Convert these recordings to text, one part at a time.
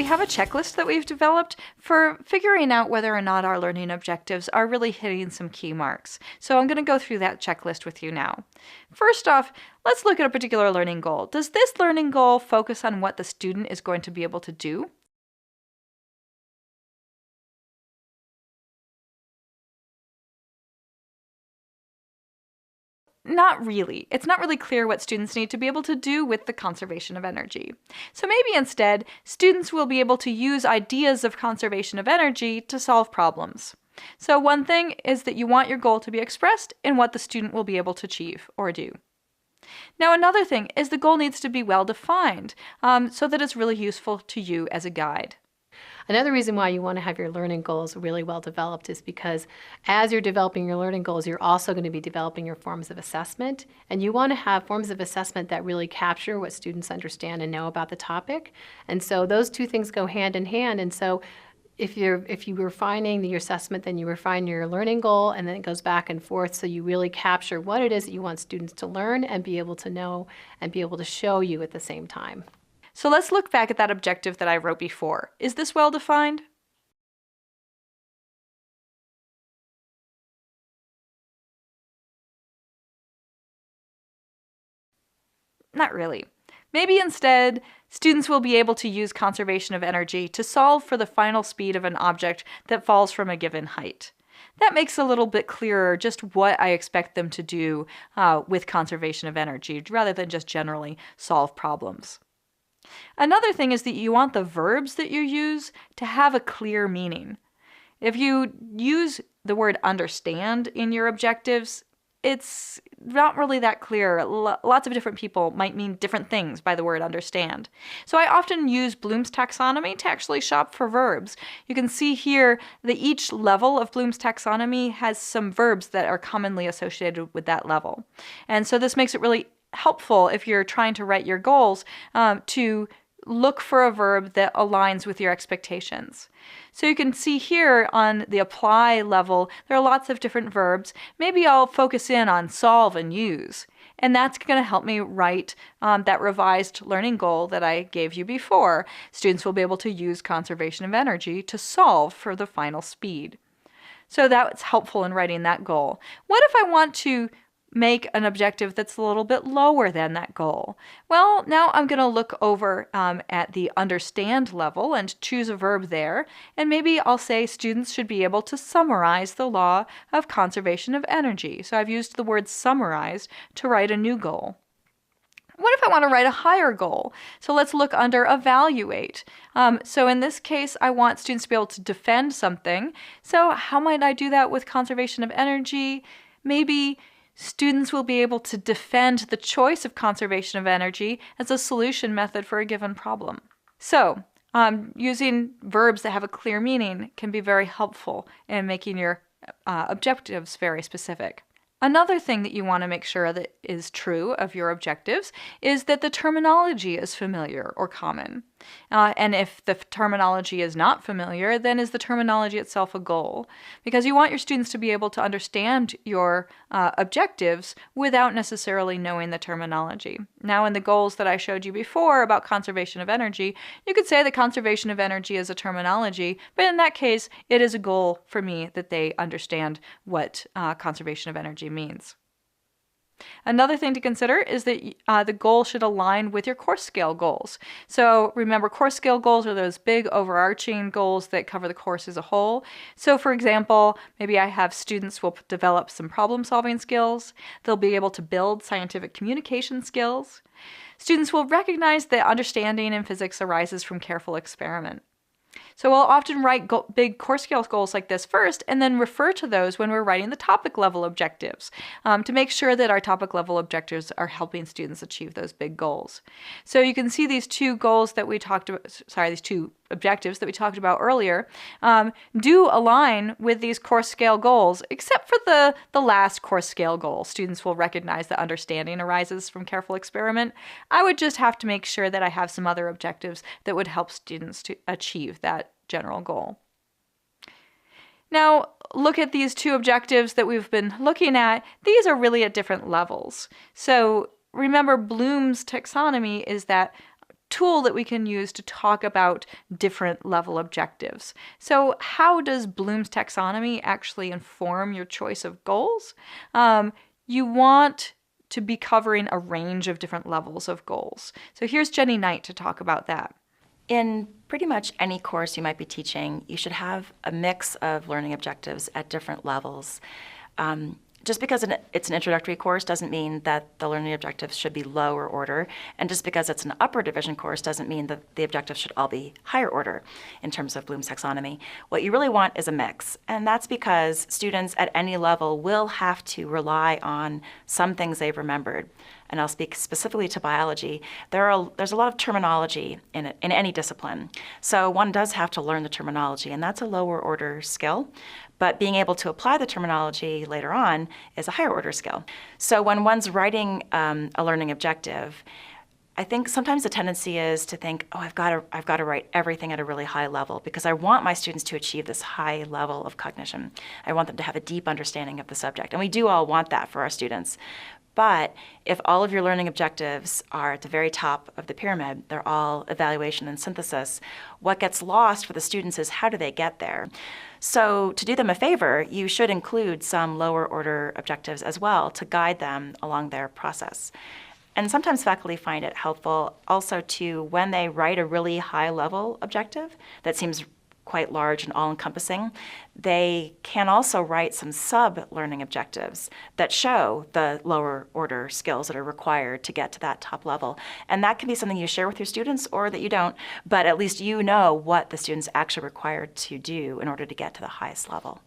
have a checklist that we've developed for figuring out whether or not our learning objectives are really hitting some key marks. So I'm going to go through that checklist with you now. First off, let's look at a particular learning goal. Does this learning goal focus on what the student is going to be able to do? Not really. It's not really clear what students need to be able to do with the conservation of energy. So maybe instead, students will be able to use ideas of conservation of energy to solve problems. So one thing is that you want your goal to be expressed in what the student will be able to achieve or do. Now another thing is the goal needs to be well defined so that it's really useful to you as a guide. Another reason why you want to have your learning goals really well developed is because as you're developing your learning goals, you're also going to be developing your forms of assessment. And you want to have forms of assessment that really capture what students understand and know about the topic. And so those two things go hand in hand. And so if you refine your assessment, then you refine your learning goal, and then it goes back and forth so you really capture what it is that you want students to learn and be able to know and be able to show you at the same time. So let's look back at that objective that I wrote before. Is this well defined? Not really. Maybe instead, students will be able to use conservation of energy to solve for the final speed of an object that falls from a given height. That makes a little bit clearer just what I expect them to do with conservation of energy, rather than just generally solve problems. Another thing is that you want the verbs that you use to have a clear meaning. If you use the word understand in your objectives, it's not really that clear. Lots of different people might mean different things by the word understand. So I often use Bloom's taxonomy to actually shop for verbs. You can see here that each level of Bloom's taxonomy has some verbs that are commonly associated with that level. And so this makes it really helpful if you're trying to write your goals to look for a verb that aligns with your expectations. So you can see here on the apply level, there are lots of different verbs. Maybe I'll focus in on solve and use. And that's going to help me write that revised learning goal that I gave you before. Students will be able to use conservation of energy to solve for the final speed. So that's helpful in writing that goal. What if I want to make an objective that's a little bit lower than that goal? Well, now I'm going to look over at the understand level and choose a verb there, and maybe I'll say students should be able to summarize the law of conservation of energy. So I've used the word summarize to write a new goal. What if I want to write a higher goal? So let's look under evaluate. So in this case, I want students to be able to defend something. So how might I do that with conservation of energy? Maybe students will be able to defend the choice of conservation of energy as a solution method for a given problem. So, using verbs that have a clear meaning can be very helpful in making your objectives very specific. Another thing that you want to make sure that is true of your objectives is that the terminology is familiar or common. And if the terminology is not familiar, then is the terminology itself a goal? Because you want your students to be able to understand your objectives without necessarily knowing the terminology. Now, in the goals that I showed you before about conservation of energy, you could say that conservation of energy is a terminology, but in that case, it is a goal for me that they understand what conservation of energy means. Another thing to consider is that the goal should align with your course scale goals. So remember, course scale goals are those big overarching goals that cover the course as a whole. So for example, maybe I have students will develop some problem solving skills. They'll be able to build scientific communication skills. Students will recognize that understanding in physics arises from careful experiment. So we'll often write big course scale goals like this first and then refer to those when we're writing the topic level objectives to make sure that our topic level objectives are helping students achieve those big goals. So you can see these two goals that we talked about, these two objectives that we talked about earlier do align with these course scale goals, except for the last course scale goal. Students will recognize that understanding arises from careful experiment. I would just have to make sure that I have some other objectives that would help students to achieve that general goal. Now, look at these two objectives that we've been looking at. These are really at different levels. So remember, Bloom's taxonomy is that tool that we can use to talk about different level objectives. So how does Bloom's taxonomy actually inform your choice of goals? You want to be covering a range of different levels of goals. So here's Jenny Knight to talk about that. In pretty much any course you might be teaching, you should have a mix of learning objectives at different levels. Just because it's an introductory course doesn't mean that the learning objectives should be lower order, and just because it's an upper division course doesn't mean that the objectives should all be higher order in terms of Bloom's taxonomy. What you really want is a mix, and that's because students at any level will have to rely on some things they've remembered. And I'll speak specifically to biology. There's a lot of terminology in any discipline. So one does have to learn the terminology, and that's a lower order skill. But being able to apply the terminology later on is a higher order skill. So when one's writing a learning objective, I think sometimes the tendency is to think, oh, I've got to write everything at a really high level because I want my students to achieve this high level of cognition. I want them to have a deep understanding of the subject. And we do all want that for our students. But if all of your learning objectives are at the very top of the pyramid, they're all evaluation and synthesis, what gets lost for the students is how do they get there? So to do them a favor, you should include some lower order objectives as well to guide them along their process. And sometimes faculty find it helpful also to, when they write a really high level objective that seems quite large and all-encompassing, they can also write some sub-learning objectives that show the lower order skills that are required to get to that top level. And that can be something you share with your students or that you don't, but at least you know what the students actually required to do in order to get to the highest level.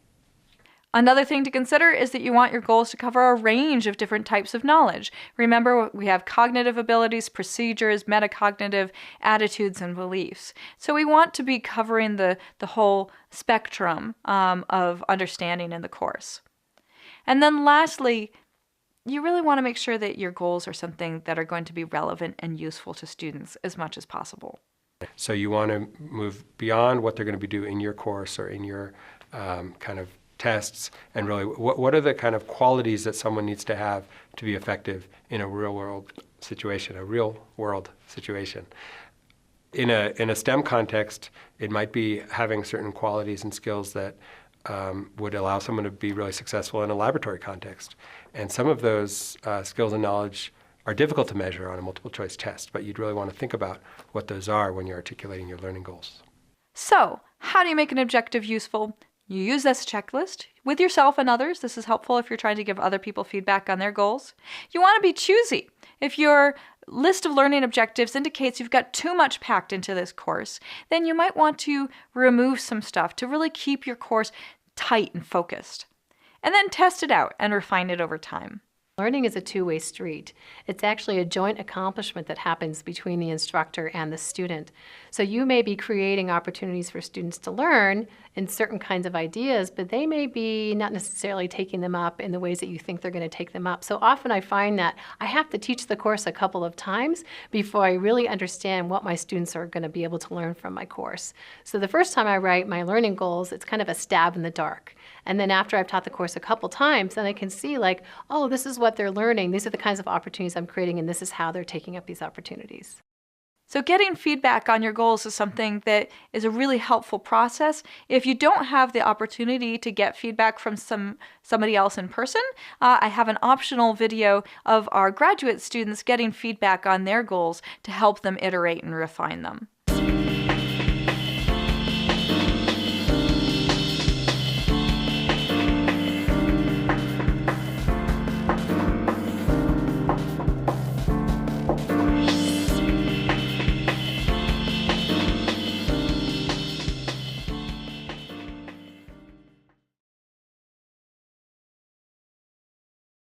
Another thing to consider is that you want your goals to cover a range of different types of knowledge. Remember, we have cognitive abilities, procedures, metacognitive, attitudes, and beliefs. So we want to be covering the whole spectrum of understanding in the course. And then lastly, you really want to make sure that your goals are something that are going to be relevant and useful to students as much as possible. So you want to move beyond what they're going to be doing in your course or in your kind of tests, and really what are the kind of qualities that someone needs to have to be effective in a real world situation. In a STEM context, it might be having certain qualities and skills that would allow someone to be really successful in a laboratory context. And some of those skills and knowledge are difficult to measure on a multiple choice test, but you'd really want to think about what those are when you're articulating your learning goals. So, how do you make an objective useful? You use this checklist with yourself and others. This is helpful if you're trying to give other people feedback on their goals. You want to be choosy. If your list of learning objectives indicates you've got too much packed into this course, then you might want to remove some stuff to really keep your course tight and focused. And then test it out and refine it over time. Learning is a two-way street. It's actually a joint accomplishment that happens between the instructor and the student. So you may be creating opportunities for students to learn in certain kinds of ideas, but they may be not necessarily taking them up in the ways that you think they're going to take them up. So often I find that I have to teach the course a couple of times before I really understand what my students are going to be able to learn from my course. So the first time I write my learning goals, it's kind of a stab in the dark. And then after I've taught the course a couple times, then I can see like, oh, this is what they're learning. These are the kinds of opportunities I'm creating, and this is how they're taking up these opportunities. So getting feedback on your goals is something that is a really helpful process. If you don't have the opportunity to get feedback from somebody else in person, I have an optional video of our graduate students getting feedback on their goals to help them iterate and refine them.